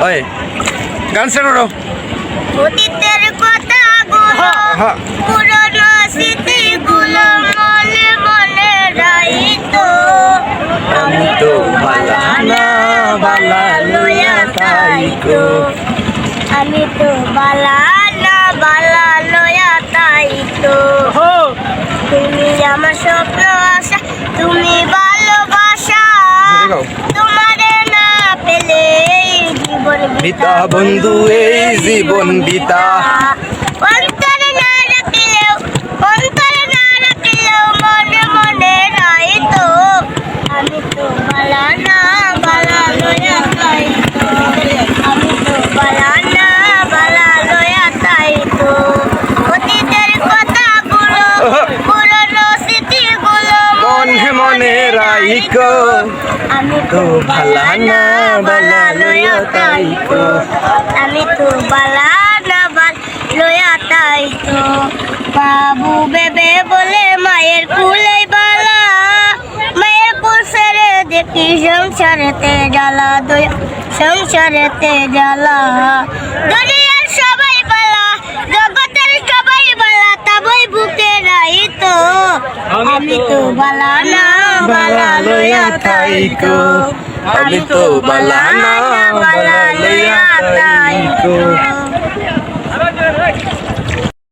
ওই গান স্টার্ট করো। অতীতের কথাগুলো পুরনো স্মৃতিগুলো মনে মনে রাইতো আমি তো বালা না বালা লইয়া তাইকো। আমি তো বালা না বালা লয়া তাইতো তুমি আমার স্বপ্ন আশা তুমি ভালোবাসা তোমারে না পেলে এই জীবন বিতা বন্ধু এই জীবন বিতা। অন্তরে না রাখিলেও অন্তরে না রাখিলেও মনে মনে রাইতো আমি তো বালা না বালা লয়া তাইতো আমি তো বালা না বালা লয়া তাইতো অতীতের কথাগুলো পুরনো স্মৃতিগুলো মনে মনে রাইকো। আমি তো বালা না বালা লইয়া তাইকো। আমি তো বালা না বালা লয়া তাইতো বাবু বেবে বলে মায়ের কুলে বালা মায়ের কুল ছেড়ে দেখি সংসারেতে জ্বালা দয়া সংসারেতে জ্বালা দুনিয়ার সবাই বালা জগতের সবাই বালা তবই বুকে রাইতো আমি তো বালা না বালা লয়া তাইকো আমি তো বালা না বালা লইয়া তাইকো।